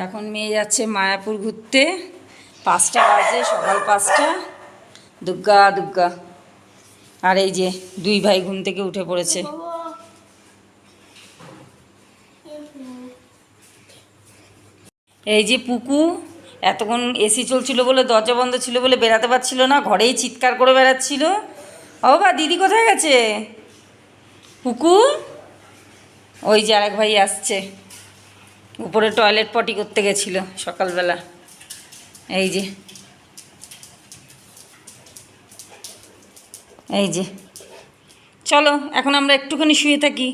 এখন মেয়ে যাচ্ছে মায়াপুর ঘুরতে। 5টা বাজে, সকাল 5টা। দুর্গা দুর্গা। আর এই যে 2 ভাই ঘুম থেকে উঠে পড়েছে। এই যে পুকু এতক্ষণ এসি চলছিল বলে, দরজা বন্ধ ছিল বলে বেরাতে পারছিল না, ঘরেই চিৎকার করে বেড়াচ্ছিল। ও বা দিদি কোথায় গেছে? পুকু ওই যে আরেক ভাই আসছে, উপরে টয়লেট পটি করতে গেছিল সকালবেলা। এই যে এই যে চলো এখন আমরা একটুখানি শুয়ে থাকি,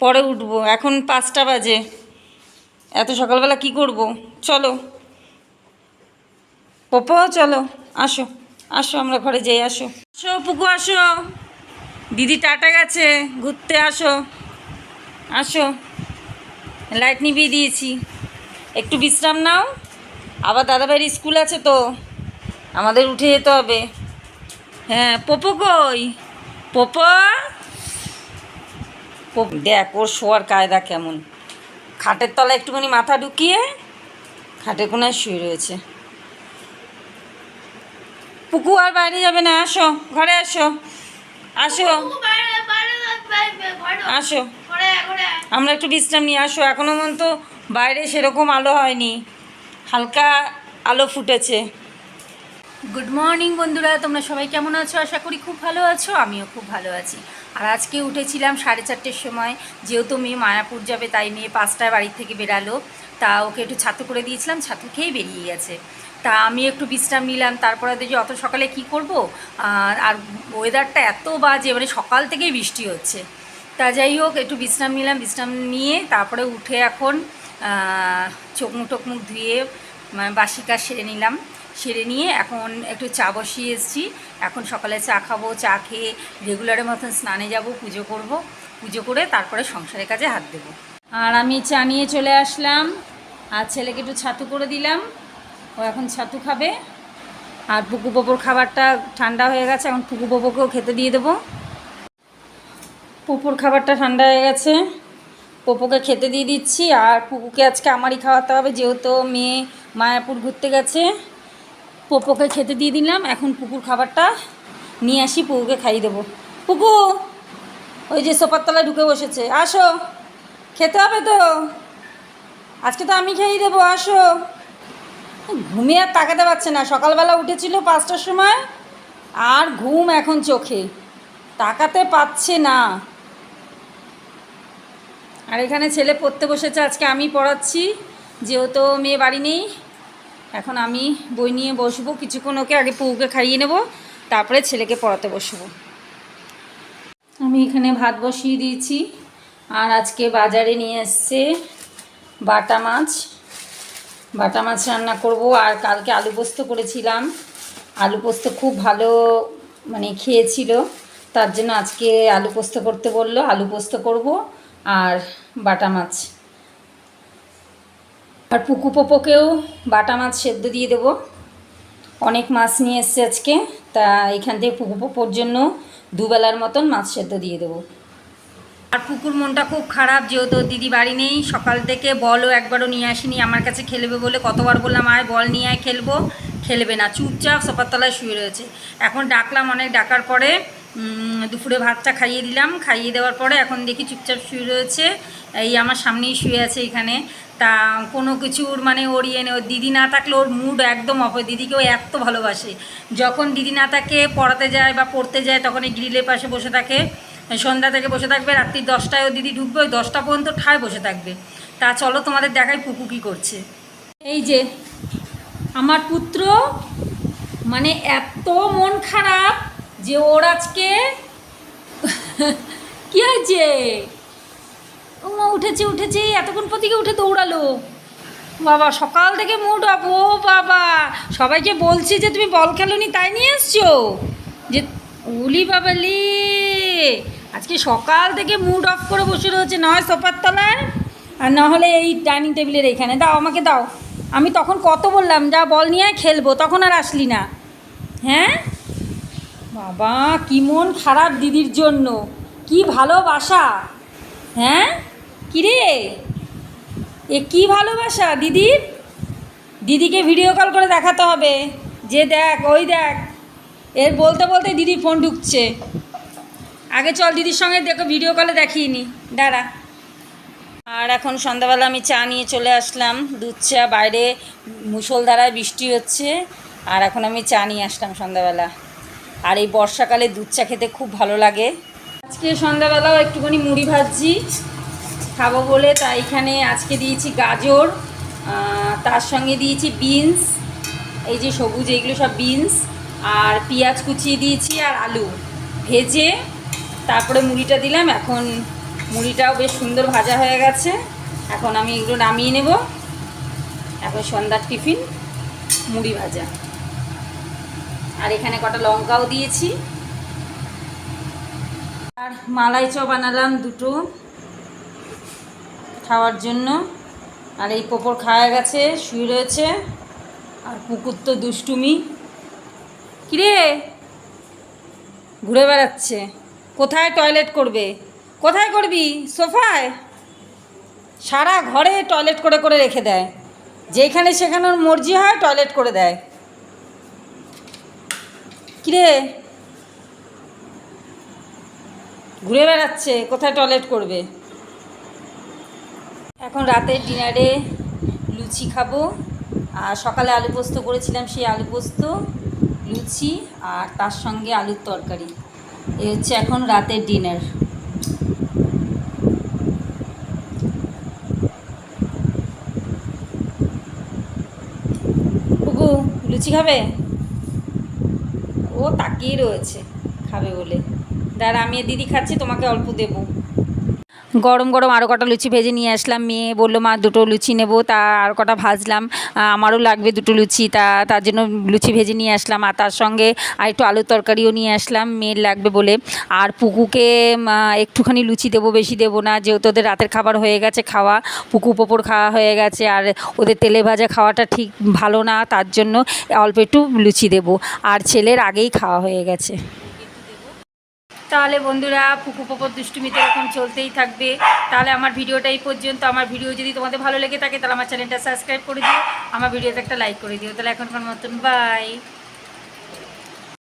পরে উঠবো। এখন 5টা বাজে, এত সকালবেলা কি করব? চলো পপো, চলো আসো আসো, আমরা ঘরে যাই। আসো আসো পুকু আসো, দিদি টাটা গেছে ঘুরতে। আসো আসো, লাইট নিভিয়ে দিয়েছি, একটু বিশ্রাম নাও। আবার দাদাভাইয়ের স্কুল আছে তো, আমাদের উঠে যেতে হবে। হ্যাঁ পপো কই? পপো দেখ ওর শোয়ার কায়দা কেমন, খাটের তলায় একটুখানি মাথা ঢুকিয়ে খাটের কোনায় শুয়ে রয়েছে। পুকু আর বাইরে যাবে না, আসো ঘরে আসো। আসো আসো, আমরা একটু বিশ্রাম নিয়ে আসো। এখনো পর্যন্ত বাইরে সেরকম আলো হয়নি, হালকা আলো ফুটেছে। গুড মর্নিং বন্ধুরা, তোমরা সবাই কেমন আছো? আশা করি খুব ভালো আছো, আমিও খুব ভালো আছি। আর আজকে উঠেছিলাম 4:30-র সময়, যেহেতু মেয়ে মায়াপুর যাবে তাই মেয়ে 5টায় বাড়ির থেকে বেরালো। তা ওকে একটু ছাতু করে দিয়েছিলাম, ছাতু খেয়েই বেরিয়ে গেছে। তা আমি একটু বিশ্রাম নিলাম, তারপরে দেখি অত সকালে কি করব। আর ওয়েদারটা এত বাজে, মানে সকাল থেকেই বৃষ্টি হচ্ছে। তা যাই হোক একটু বিশ্রাম নিলাম, বিশ্রাম নিয়ে তারপরে উঠে এখন চোখ মুখ ধুয়ে বাসি কাজ সেরে নিলাম। সেরে নিয়ে এখন একটু চা বসিয়ে এসেছি। এখন সকালে চা খাবো, চা খেয়ে রেগুলারের মতন স্নানে যাব, পুজো করব, পুজো করে তারপরে সংসারের কাজে হাত দেবো। আর আমি চা নিয়ে চলে আসলাম, আর ছেলেকে একটু ছাতু করে দিলাম, ও এখন ছাতু খাবে। আর পুকু পোপোর খাবারটা ঠান্ডা হয়ে গেছে, এখন পুকু পোপোকেও খেতে দিয়ে দেবো। পুকুর খাবারটা ঠান্ডা হয়ে গেছে, পোপোকে খেতে দিয়ে দিচ্ছি। আর পুকুকে আজকে আমারই খাওয়াতে হবে, যেহেতু মেয়ে মায়াপুর ঘুরতে গেছে। পোপোকে খেতে দিয়ে দিলাম, এখন পুকুর খাবারটা নিয়ে আসি, পুকুকে খাইয়ে দেবো। পুকু ওই যে সোফার তলায় ঢুকে বসেছে, আসো খেতে হবে তো, আজকে তো আমি খাইয়ে দেবো, আসো। ঘুমিয়ে আর তাকাতে পারছে না, সকালবেলা উঠেছিল 5টার সময়, আর ঘুম এখন চোখে, তাকাতে পারছে না। আর এখানে ছেলে পড়তে বসেছে, আজকে আমি পড়াচ্ছি, যেহেতু মেয়ে বাড়ি নেই। এখন আমি বই নিয়ে বসবো কিছুক্ষণ, ওকে আগে পুকুকে খাইয়ে নেব, তারপরে ছেলেকে পড়াতে বসবো। আমি এখানে ভাত বসিয়ে দিয়েছি। আর আজকে বাজারে নিয়ে এসছে বাটা মাছ, বাটা মাছ রান্না করব। আর কালকে আলু পোস্ত করেছিলাম, আলু পোস্ত খুব ভালো মানে খেয়েছিল, তার জন্য আজকে আলু পোস্ত করতে বললো, আলু পোস্ত করব আর বাটা মাছ। আর পুকু পোপোকেও বাটা মাছ সেদ্ধ দিয়ে দেবো। অনেক মাছ নিয়ে এসছে আজকে, তা এখান থেকে পুকু পোপোর জন্য দুবেলার মতন মাছ সেদ্ধ দিয়ে দেবো। আর পুকুর মনটা খুব খারাপ, যেহেতু দিদি বাড়ি নেই, সকাল থেকে বলও একবারও নিয়ে আসেনি আমার কাছে খেলবে বলে। কতবার বললাম আয় বল নিয়ে আয় খেলবো, খেলবে না, চুপচাপ সোফার তলায় শুয়ে রয়েছে। এখন ডাকলাম, অনেক ডাকার পরে দুপুরে ভাতটা খাইয়ে দিলাম, খাইয়ে দেওয়ার পরে এখন দেখি চুপচাপ শুয়ে রয়েছে, এই আমার সামনেই শুয়ে আছে এখানে। তা কোনো কিছুর মানে ওর ইয়ে নেই, ওর দিদি না থাকলে ওর মুড একদম অফ হয়। দিদিকেও এত ভালোবাসে, যখন দিদি না থাকে পড়াতে যায় বা পড়তে যায় তখন এই গ্রিলের পাশে বসে থাকে, সন্ধ্যা থেকে বসে থাকবে, রাত্রি 10টায় ও দিদি ঢুকবে, ওই 10টা পর্যন্ত ঠায় বসে থাকবে। তা চলো তোমাদের দেখাই পুকু কী করছে। এই যে আমার পুত্র, মানে এত মন খারাপ যে ওর আজকে কি হয়েছে, ও উঠেছে এতক্ষণ প্রতিকে উঠে দৌড়ালো। বাবা সকাল থেকে মুড অফ, ও বাবা সবাইকে বলছি যে তুমি বল খেলোনি তাই নিয়ে এসছো, যে উলি বাবালি আজকে সকাল থেকে মুড অফ করে বসে রয়েছে, না হয় সোফার তলায় আর না হলে এই ডাইনিং টেবিলের এইখানে। দাও আমাকে দাও, আমি তখন কত বললাম যা বল নিয়ে খেলবো, তখন আর আসলি না। হ্যাঁ বাবা কি মন খারাপ দিদির জন্য, কি ভালোবাসা। হ্যাঁ কিরে, এ কি ভালোবাসা দিদির। দিদিকে ভিডিও কল করে দেখাতে হবে যে দেখ ওই দেখ, এর বলতে বলতে দিদির ফোন ঢুকছে। আগে চল দিদির সঙ্গে দেখো ভিডিও কলে দেখিয়ে নি, দাঁড়া। আর এখন সন্ধ্যাবেলা আমি চা নিয়ে চলে আসলাম, দুধ চা। বাইরে মুষলধারায় বৃষ্টি হচ্ছে, আর এখন আমি চা নিয়ে আসলাম সন্ধ্যাবেলা। আর এই বর্ষাকালে দুধ চা খেতে খুব ভালো লাগে। আজকে সন্ধ্যাবেলাও একটুখানি মুড়ি ভাজছি খাবো বলে, তাই এখানে আজকে দিয়েছি গাজর, তার সঙ্গে দিয়েছি বিনস, এই যে সবুজ এইগুলো সব বিনস, আর পেঁয়াজ কুচিয়ে দিয়েছি, আর আলু ভেজে তারপরে মুড়িটা দিলাম। এখন মুড়িটাও বেশ সুন্দর ভাজা হয়ে গেছে, এখন আমি এগুলো নামিয়ে নেব। এখন সন্ধ্যার টিফিন মুড়ি ভাজা, আর এখানে কটা লঙ্কাও দিয়েছি। আর মালাই চপ বানালাম দুটো খাওয়ার জন্য। আর এই পোপর খাওয়া গেছে, শুয়ে রয়েছে। আর পুকুর তো দুষ্টুমি, কিরে ঘুরে বেড়াচ্ছে। কোথায় টয়লেট করবে? কোথায় করবি? সোফায়? সারা ঘরে টয়লেট করে করে রেখে দেয়, যেখানে সেখানে ওর মর্জি হয় টয়লেট করে দেয়। কিরে ঘুরে বেড়াচ্ছে, কোথায় টয়লেট করবে। এখন রাতের ডিনারে লুচি খাবো, আর সকালে আলু পোস্ত করেছিলাম, সেই আলু পোস্ত, লুচি, আর তার সঙ্গে আলুর তরকারি। এই হচ্ছে এখন রাতের ডিনার। বুবু লুচি খাবে? ও তাকিয়ে রয়েছে খাবে বলে। দাঁড়া, আমি দিদি খাচ্ছি, তোমাকে অল্প দেবো। গরম গরম আরও কটা লুচি ভেজে নিয়ে আসলাম। মেয়ে বললো মা দুটো লুচি নেব, তা আর কটা ভাজলাম। আমারও লাগবে দুটো লুচি, তার জন্য লুচি ভেজে নিয়ে আসলাম। আর তার সঙ্গে আর একটু আলুর তরকারিও নিয়ে আসলাম, মেয়ের লাগবে বলে। আর পুকুকে একটুখানি লুচি দেবো, বেশি দেবো না, যেহেতু ওদের রাতের খাবার হয়ে গেছে খাওয়া, পুকু পোপর খাওয়া হয়ে গেছে। আর ওদের তেলে ভাজা খাওয়াটা ঠিক ভালো না, তার জন্য অল্প একটু লুচি দেবো। আর ছেলের আগেই খাওয়া হয়ে গেছে। তাহলে বন্ধুরা, পুকু পোপর দুষ্টুমিতে এরকম চলতেই থাকবে। তাহলে আমার ভিডিওটা এই পর্যন্ত। আমার ভিডিও যদি তোমাদের ভালো লেগে থাকে তাহলে আমার চ্যানেলটা সাবস্ক্রাইব করে দিও, আমার ভিডিওতে একটা লাইক করে দিও। তাহলে এখনকার মতন বাই।